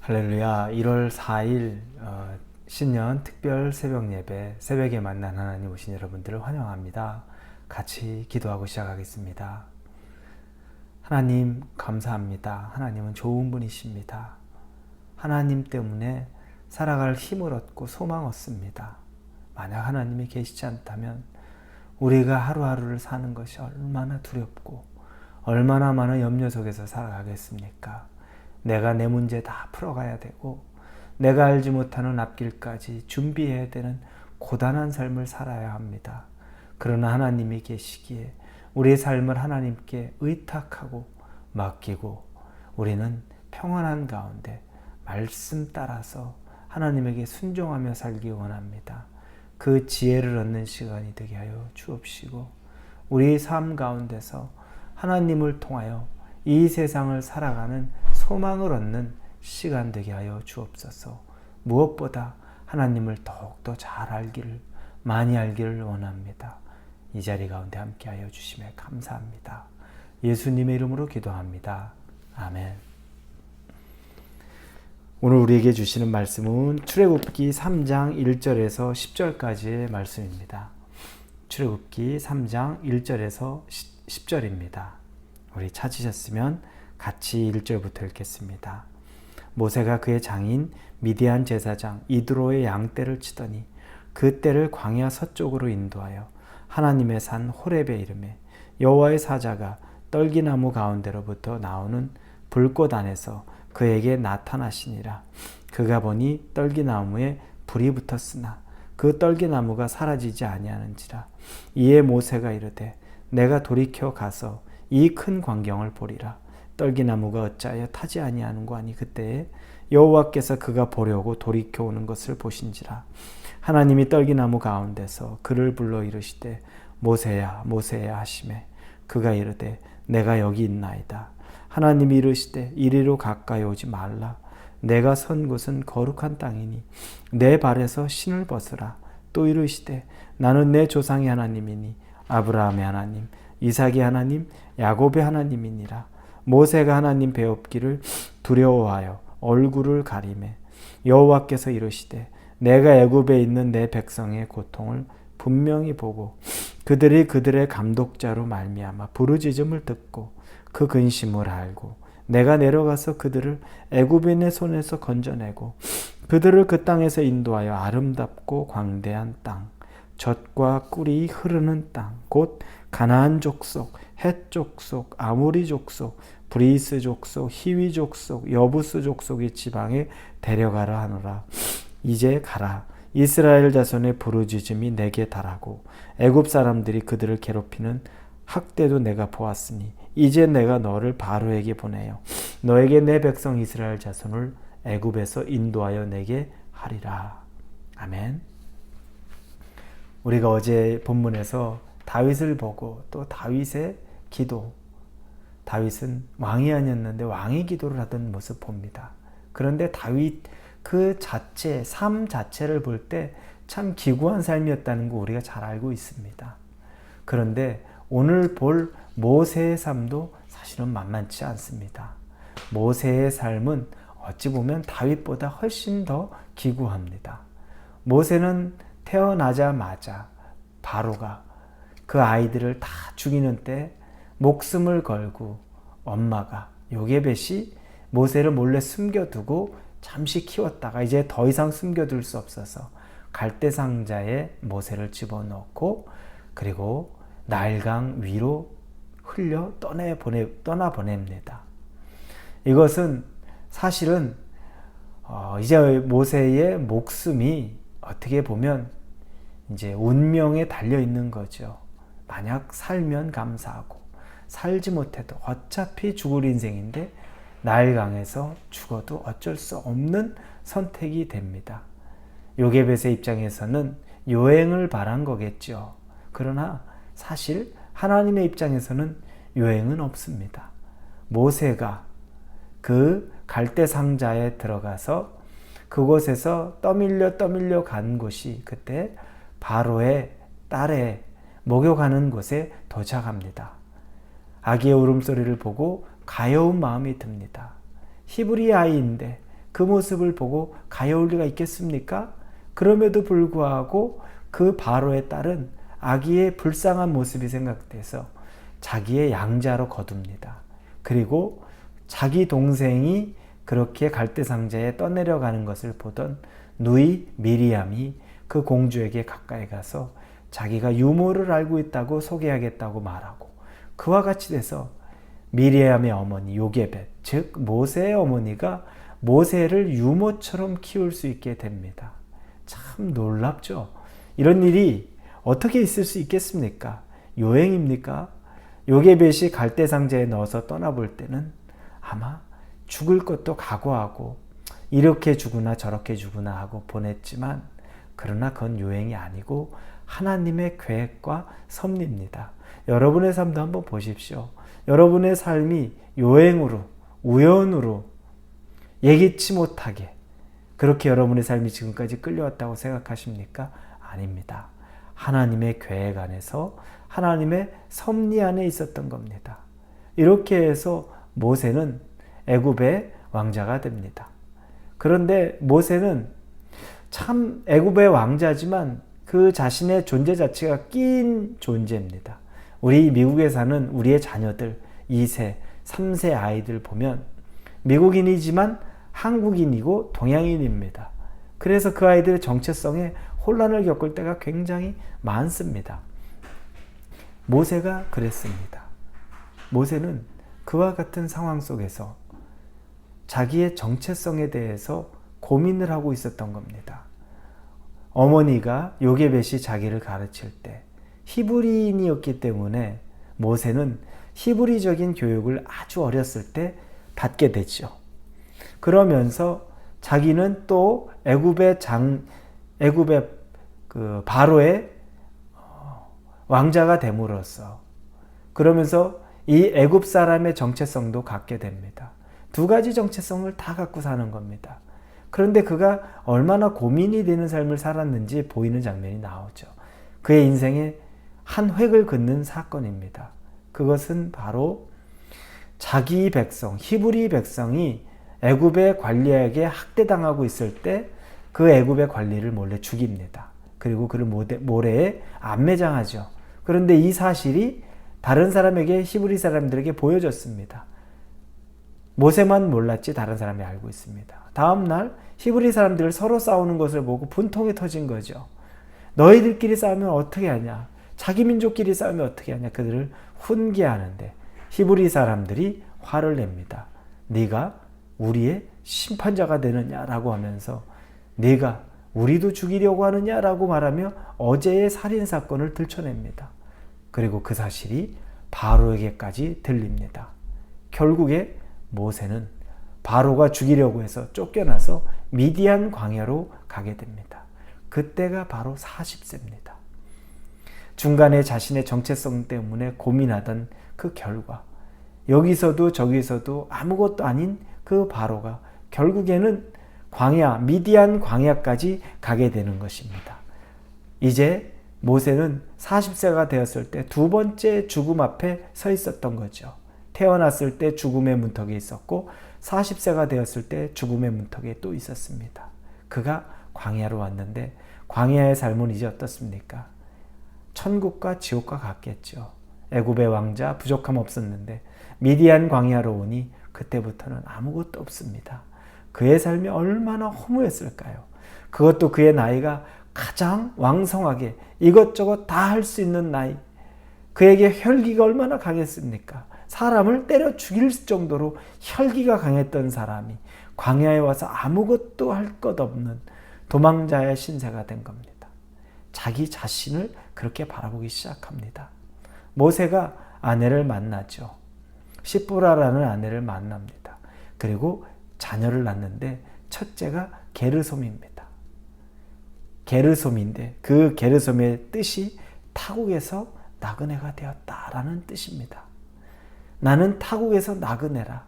할렐루야. 1월 4일 신년 특별 새벽 예배, 새벽에 만난 하나님 오신 여러분들을 환영합니다. 같이 기도하고 시작하겠습니다. 하나님 감사합니다. 하나님은 좋은 분이십니다. 하나님 때문에 살아갈 힘을 얻고 소망 얻습니다. 만약 하나님이 계시지 않다면 우리가 하루하루를 사는 것이 얼마나 두렵고 얼마나 많은 염려 속에서 살아가겠습니까? 내가 내 문제 다 풀어가야 되고 내가 알지 못하는 앞길까지 준비해야 되는 고단한 삶을 살아야 합니다. 그러나 하나님이 계시기에 우리의 삶을 하나님께 의탁하고 맡기고 우리는 평안한 가운데 말씀 따라서 하나님에게 순종하며 살기 원합니다. 그 지혜를 얻는 시간이 되게 하여 주옵시고 우리의 삶 가운데서 하나님을 통하여 이 세상을 살아가는 소망을 얻는 시간 되게 하여 주옵소서. 무엇보다 하나님을 더욱더 잘 알기를, 많이 알기를 원합니다. 이 자리 가운데 함께하여 주심에 감사합니다. 예수님의 이름으로 기도합니다. 아멘. 오늘 우리에게 주시는 말씀은 출애굽기 3장 1절에서 10절까지의 말씀입니다. 출애굽기 3장 1절에서 10절입니다. 우리 찾으셨으면 같이 1절부터 읽겠습니다. 모세가 그의 장인 미디안 제사장 이드로의 양떼를 치더니 그 떼를 광야 서쪽으로 인도하여 하나님의 산 호렙에 이르매 여호와의 사자가 떨기나무 가운데로부터 나오는 불꽃 안에서 그에게 나타나시니라. 그가 보니 떨기나무에 불이 붙었으나 그 떨기나무가 사라지지 아니하는지라. 이에 모세가 이르되 내가 돌이켜 가서 이 큰 광경을 보리라. 떨기나무가 어찌하여 타지 아니하는고 하니 그때에 여호와께서 그가 보려고 돌이켜 오는 것을 보신지라. 하나님이 떨기나무 가운데서 그를 불러 이르시되 모세야 모세야 하시매 그가 이르되 내가 여기 있나이다. 하나님이 이르시되 이리로 가까이 오지 말라. 내가 선 곳은 거룩한 땅이니 내 발에서 신을 벗으라. 또 이르시되 나는 내 조상의 하나님이니 아브라함의 하나님 이삭의 하나님 야곱의 하나님이니라. 모세가 하나님 배웁기를 두려워하여 얼굴을 가리매 여호와께서 이르시되 내가 애굽에 있는 내 백성의 고통을 분명히 보고 그들이 그들의 감독자로 말미암아 부르짖음을 듣고 그 근심을 알고 내가 내려가서 그들을 애굽인의 손에서 건져내고 그들을 그 땅에서 인도하여 아름답고 광대한 땅 젖과 꿀이 흐르는 땅 곧 가나안 족속, 헷 족속, 아모리 족속, 브리스 족속, 히위 족속, 여부스 족속의 지방에 데려가라 하노라. 이제 가라. 이스라엘 자손의 부르짖음이 내게 달하고 애굽 사람들이 그들을 괴롭히는 학대도 내가 보았으니 이제 내가 너를 바로에게 보내요. 너에게 내 백성 이스라엘 자손을 애굽에서 인도하여 내게 하리라. 아멘. 우리가 어제 본문에서 다윗을 보고 또 다윗의 기도, 다윗은 왕이 아니었는데 왕의 기도를 하던 모습 봅니다. 그런데 다윗 그 자체, 삶 자체를 볼 때 참 기구한 삶이었다는 거 우리가 잘 알고 있습니다. 그런데 오늘 볼 모세의 삶도 사실은 만만치 않습니다. 모세의 삶은 어찌 보면 다윗보다 훨씬 더 기구합니다. 모세는 태어나자마자 바로가 그 아이들을 다 죽이는 때 목숨을 걸고 엄마가 요게벳이 모세를 몰래 숨겨두고 잠시 키웠다가 이제 더 이상 숨겨둘 수 없어서 갈대상자에 모세를 집어넣고 그리고 나일강 위로 흘려 떠나보냅니다. 이것은 사실은 이제 모세의 목숨이 어떻게 보면 이제 운명에 달려 있는 거죠. 만약 살면 감사하고 살지 못해도 어차피 죽을 인생인데 나일강에서 죽어도 어쩔 수 없는 선택이 됩니다. 요게벳의 입장에서는 요행을 바란 거겠죠. 그러나 사실 하나님의 입장에서는 요행은 없습니다. 모세가 그 갈대 상자에 들어가서 그곳에서 떠밀려 간 곳이 그때 바로의 딸의 목욕하는 곳에 도착합니다. 아기의 울음소리를 보고 가여운 마음이 듭니다. 히브리 아이인데 그 모습을 보고 가여울 리가 있겠습니까? 그럼에도 불구하고 그 바로의 딸은 아기의 불쌍한 모습이 생각돼서 자기의 양자로 거둡니다. 그리고 자기 동생이 그렇게 갈대상자에 떠내려가는 것을 보던 누이 미리암이 그 공주에게 가까이 가서 자기가 유모를 알고 있다고 소개하겠다고 말하고, 그와 같이 돼서 미리암의 어머니 요게벳, 즉 모세의 어머니가 모세를 유모처럼 키울 수 있게 됩니다. 참 놀랍죠? 이런 일이 어떻게 있을 수 있겠습니까? 요행입니까? 요게벳이 갈대상자에 넣어서 떠나볼 때는 아마 죽을 것도 각오하고 이렇게 죽으나 저렇게 죽으나 하고 보냈지만, 그러나 그건 요행이 아니고 하나님의 계획과 섭리입니다. 여러분의 삶도 한번 보십시오. 여러분의 삶이 요행으로, 우연으로, 예기치 못하게 그렇게 여러분의 삶이 지금까지 끌려왔다고 생각하십니까? 아닙니다. 하나님의 계획 안에서, 하나님의 섭리 안에 있었던 겁니다. 이렇게 해서 모세는 애굽의 왕자가 됩니다. 그런데 모세는 참 애굽의 왕자지만 그 자신의 존재 자체가 끼인 존재입니다. 우리 미국에 사는 우리의 자녀들, 2세, 3세 아이들 보면 미국인이지만 한국인이고 동양인입니다. 그래서 그 아이들의 정체성에 혼란을 겪을 때가 굉장히 많습니다. 모세가 그랬습니다. 모세는 그와 같은 상황 속에서 자기의 정체성에 대해서 고민을 하고 있었던 겁니다. 어머니가 요게벳이 자기를 가르칠 때 히브리인이었기 때문에 모세는 히브리적인 교육을 아주 어렸을 때 받게 되죠. 그러면서 자기는 또 애굽의 그 바로의 왕자가 됨으로써, 그러면서 이 애굽 사람의 정체성도 갖게 됩니다. 두 가지 정체성을 다 갖고 사는 겁니다. 그런데 그가 얼마나 고민이 되는 삶을 살았는지 보이는 장면이 나오죠. 그의 인생에 한 획을 긋는 사건입니다. 그것은 바로 자기 백성, 히브리 백성이 애굽의 관리에게 학대당하고 있을 때 그 애굽의 관리를 몰래 죽입니다. 그리고 그를 모래에 안매장하죠. 그런데 이 사실이 다른 사람에게, 히브리 사람들에게 보여졌습니다. 모세만 몰랐지 다른 사람이 알고 있습니다. 다음날 히브리 사람들 서로 싸우는 것을 보고 분통이 터진 거죠. 너희들끼리 싸우면 어떻게 하냐? 자기 민족끼리 싸우면 어떻게 하냐? 그들을 훈계하는데 히브리 사람들이 화를 냅니다. 네가 우리의 심판자가 되느냐라고 하면서, 네가 우리도 죽이려고 하느냐라고 말하며 어제의 살인사건을 들춰냅니다. 그리고 그 사실이 바로에게까지 들립니다. 결국에 모세는 바로가 죽이려고 해서 쫓겨나서 미디안 광야로 가게 됩니다. 그때가 바로 40세입니다. 중간에 자신의 정체성 때문에 고민하던 그 결과, 여기서도 저기서도 아무것도 아닌 그 바로가 결국에는 광야, 미디안 광야까지 가게 되는 것입니다. 이제 모세는 40세가 되었을 때 두 번째 죽음 앞에 서 있었던 거죠. 태어났을 때 죽음의 문턱에 있었고 40세가 되었을 때 죽음의 문턱에 또 있었습니다. 그가 광야로 왔는데 광야의 삶은 이제 어떻습니까? 천국과 지옥과 같겠죠. 애굽의 왕자 부족함 없었는데 미디안 광야로 오니 그때부터는 아무것도 없습니다. 그의 삶이 얼마나 허무했을까요? 그것도 그의 나이가 가장 왕성하게 이것저것 다 할 수 있는 나이. 그에게 혈기가 얼마나 강했습니까? 사람을 때려 죽일 정도로 혈기가 강했던 사람이 광야에 와서 아무것도 할 것 없는 도망자의 신세가 된 겁니다. 자기 자신을 그렇게 바라보기 시작합니다. 모세가 아내를 만나죠. 시프라라는 아내를 만납니다. 그리고 자녀를 낳는데 첫째가 게르솜입니다. 게르솜인데 그 게르솜의 뜻이 타국에서 나그네가 되었다라는 뜻입니다. 나는 타국에서 나그네라.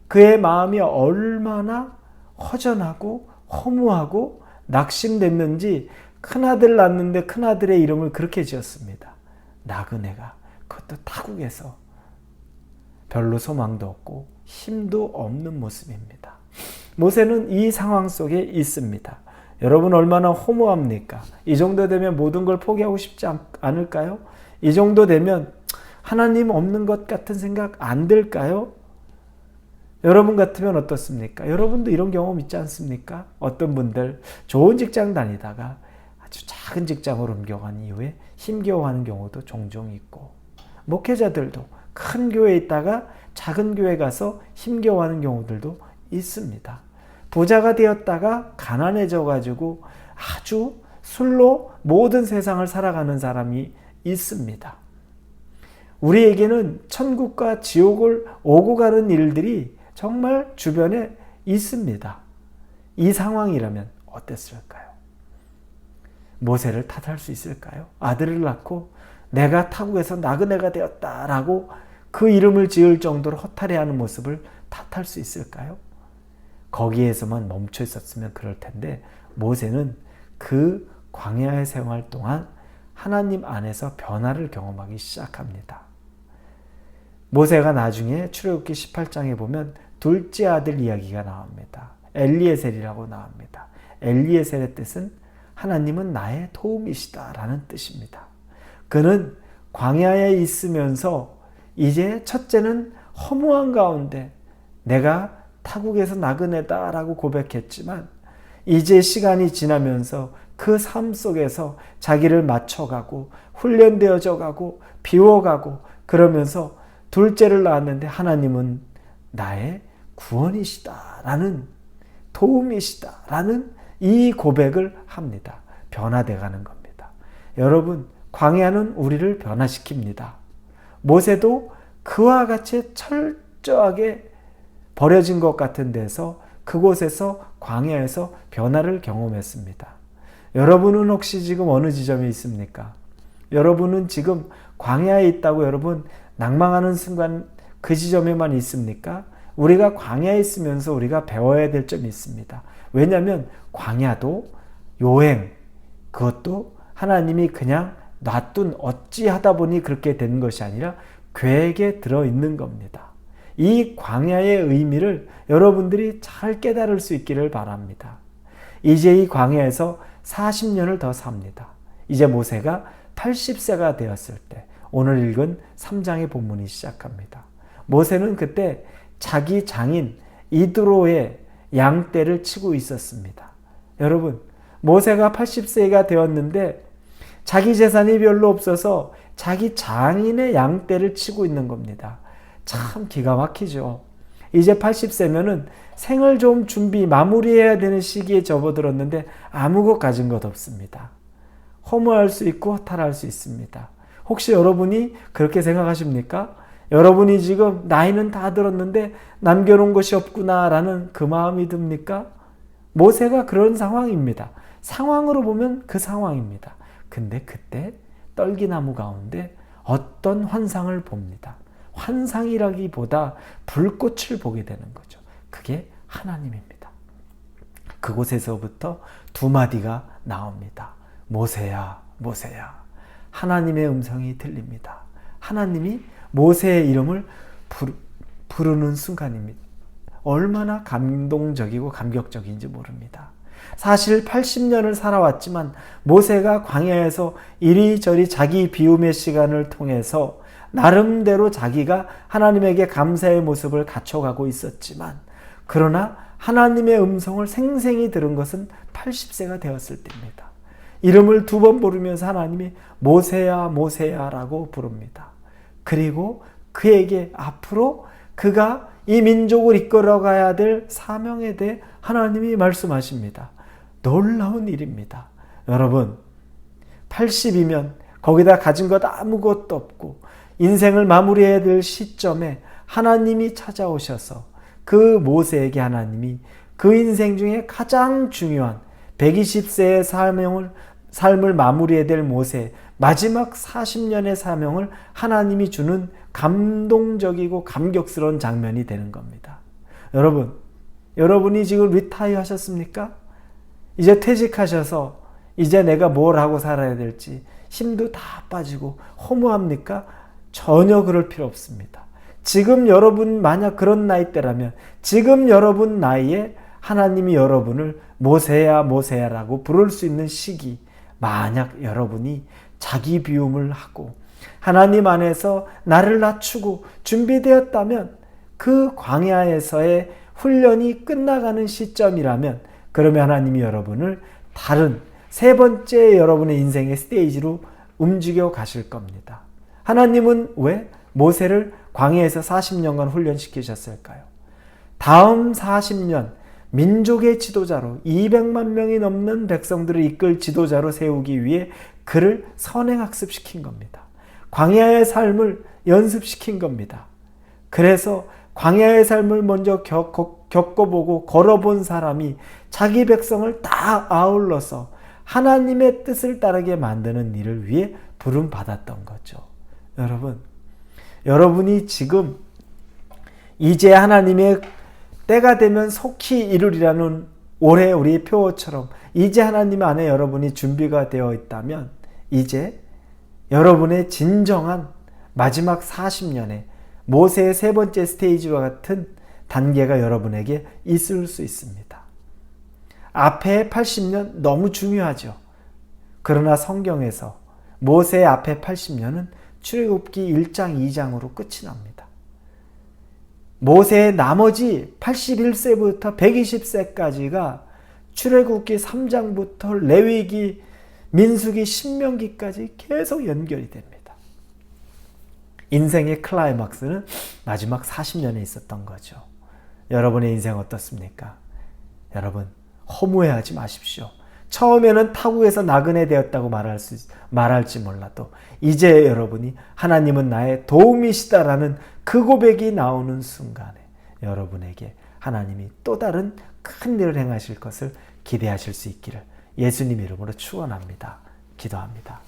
그의 마음이 얼마나 허전하고 허무하고 낙심됐는지 큰아들 낳는데 큰아들의 이름을 그렇게 지었습니다. 나그네가, 그것도 타국에서 별로 소망도 없고 힘도 없는 모습입니다. 모세는 이 상황 속에 있습니다. 여러분 얼마나 허무합니까? 이 정도 되면 모든 걸 포기하고 싶지 않을까요? 이 정도 되면 하나님 없는 것 같은 생각 안 들까요? 여러분 같으면 어떻습니까? 여러분도 이런 경험 있지 않습니까? 어떤 분들 좋은 직장 다니다가 아주 작은 직장으로 옮겨간 이후에 힘겨워하는 경우도 종종 있고, 목회자들도 큰 교회에 있다가 작은 교회 가서 힘겨워하는 경우들도 있습니다. 부자가 되었다가 가난해져 가지고 아주 술로 모든 세상을 살아가는 사람이 있습니다. 우리에게는 천국과 지옥을 오고 가는 일들이 정말 주변에 있습니다. 이 상황이라면 어땠을까요? 모세를 탓할 수 있을까요? 아들을 낳고 내가 타국에서 나그네가 되었다라고 그 이름을 지을 정도로 허탈해하는 모습을 탓할 수 있을까요? 거기에서만 멈춰 있었으면 그럴 텐데, 모세는 그 광야의 생활 동안 하나님 안에서 변화를 경험하기 시작합니다. 모세가 나중에 출애굽기 18장에 보면 둘째 아들 이야기가 나옵니다. 엘리에셀이라고 나옵니다. 엘리에셀의 뜻은 하나님은 나의 도움이시다 라는 뜻입니다. 그는 광야에 있으면서 이제 첫째는 허무한 가운데 내가 타국에서 나그네다 라고 고백했지만, 이제 시간이 지나면서 그 삶 속에서 자기를 맞춰가고 훈련되어져 가고 비워가고 그러면서 둘째를 낳았는데 하나님은 나의 구원이시다 라는, 도움이시다 라는 이 고백을 합니다. 변화되어 가는 겁니다. 여러분, 광야는 우리를 변화시킵니다. 모세도 그와 같이 철저하게 버려진 것 같은 데서, 그곳에서 광야에서 변화를 경험했습니다. 여러분은 혹시 지금 어느 지점에 있습니까? 여러분은 지금 광야에 있다고 여러분 낭망하는 순간 그 지점에만 있습니까? 우리가 광야에 있으면서 우리가 배워야 될 점이 있습니다. 왜냐하면 광야도 요행, 그것도 하나님이 그냥 놔둔 어찌하다 보니 그렇게 되는 것이 아니라 계획에 들어있는 겁니다. 이 광야의 의미를 여러분들이 잘 깨달을 수 있기를 바랍니다. 이제 이 광야에서 40년을 더 삽니다. 이제 모세가 80세가 되었을 때 오늘 읽은 3장의 본문이 시작합니다. 모세는 그때 자기 장인 이드로의 양떼를 치고 있었습니다. 여러분, 모세가 80세가 되었는데 자기 재산이 별로 없어서 자기 장인의 양떼를 치고 있는 겁니다. 참 기가 막히죠. 이제 80세면은 생을 좀 마무리해야 되는 시기에 접어들었는데 아무것 가진 것 없습니다. 허무할 수 있고 허탈할 수 있습니다. 혹시 여러분이 그렇게 생각하십니까? 여러분이 지금 나이는 다 들었는데 남겨놓은 것이 없구나라는 그 마음이 듭니까? 모세가 그런 상황입니다. 상황으로 보면 그 상황입니다. 근데 그때 떨기나무 가운데 어떤 환상을 봅니다. 환상이라기보다 불꽃을 보게 되는 거죠. 그게 하나님입니다. 그곳에서부터 두 마디가 나옵니다. 모세야, 모세야. 하나님의 음성이 들립니다. 하나님이 모세의 이름을 부르는 순간입니다. 얼마나 감동적이고 감격적인지 모릅니다. 사실 80년을 살아왔지만 모세가 광야에서 이리저리 자기 비움의 시간을 통해서 나름대로 자기가 하나님에게 감사의 모습을 갖춰가고 있었지만, 그러나 하나님의 음성을 생생히 들은 것은 80세가 되었을 때입니다. 이름을 두 번 부르면서 하나님이 모세야 모세야 라고 부릅니다. 그리고 그에게 앞으로 그가 이 민족을 이끌어가야 될 사명에 대해 하나님이 말씀하십니다. 놀라운 일입니다. 여러분, 80이면 거기다 가진 것 아무것도 없고 인생을 마무리해야 될 시점에 하나님이 찾아오셔서 그 모세에게 하나님이 그 인생 중에 가장 중요한 120세의 삶을 마무리해야 될 모세 마지막 40년의 사명을 하나님이 주는 감동적이고 감격스러운 장면이 되는 겁니다. 여러분이 지금 리타이어 하셨습니까? 이제 퇴직하셔서 이제 내가 뭘 하고 살아야 될지 힘도 다 빠지고 허무합니까? 전혀 그럴 필요 없습니다. 지금 여러분 만약 그런 나이대라면 지금 여러분 나이에 하나님이 여러분을 모세야 모세야라고 부를 수 있는 시기, 만약 여러분이 자기 비움을 하고 하나님 안에서 나를 낮추고 준비되었다면 그 광야에서의 훈련이 끝나가는 시점이라면 그러면 하나님이 여러분을 다른 세 번째 여러분의 인생의 스테이지로 움직여 가실 겁니다. 하나님은 왜 모세를 광야에서 40년간 훈련시키셨을까요? 다음 40년 민족의 지도자로 200만 명이 넘는 백성들을 이끌 지도자로 세우기 위해 그를 선행학습시킨 겁니다. 광야의 삶을 연습시킨 겁니다. 그래서 광야의 삶을 먼저 겪어보고 걸어본 사람이 자기 백성을 다 아울러서 하나님의 뜻을 따르게 만드는 일을 위해 부름받았던 거죠. 여러분, 여러분이 지금 이제 하나님의 때가 되면 속히 이루리라는 올해 우리의 표어처럼 이제 하나님 안에 여러분이 준비가 되어 있다면 이제 여러분의 진정한 마지막 40년에 모세의 세 번째 스테이지와 같은 단계가 여러분에게 있을 수 있습니다. 앞에 80년 너무 중요하죠. 그러나 성경에서 모세의 앞에 80년은 출애굽기 1장 2장으로 끝이 납니다. 모세의 나머지 81세부터 120세까지가 출애굽기 3장부터 레위기, 민수기, 신명기까지 계속 연결이 됩니다. 인생의 클라이막스는 마지막 40년에 있었던 거죠. 여러분의 인생 어떻습니까? 여러분, 허무해하지 마십시오. 처음에는 타국에서 나그네 되었다고 말할지 몰라도 이제 여러분이 하나님은 나의 도움이시다라는 그 고백이 나오는 순간에 여러분에게 하나님이 또 다른 큰 일을 행하실 것을 기대하실 수 있기를 예수님 이름으로 축원합니다. 기도합니다.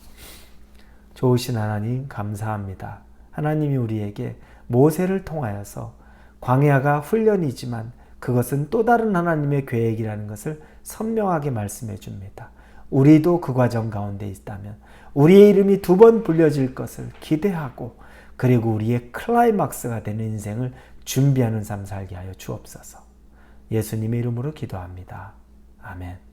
좋으신 하나님 감사합니다. 하나님이 우리에게 모세를 통하여서 광야가 훈련이지만 그것은 또 다른 하나님의 계획이라는 것을 선명하게 말씀해 줍니다. 우리도 그 과정 가운데 있다면 우리의 이름이 2번 불려질 것을 기대하고 그리고 우리의 클라이막스가 되는 인생을 준비하는 삶 살게 하여 주옵소서. 예수님의 이름으로 기도합니다. 아멘.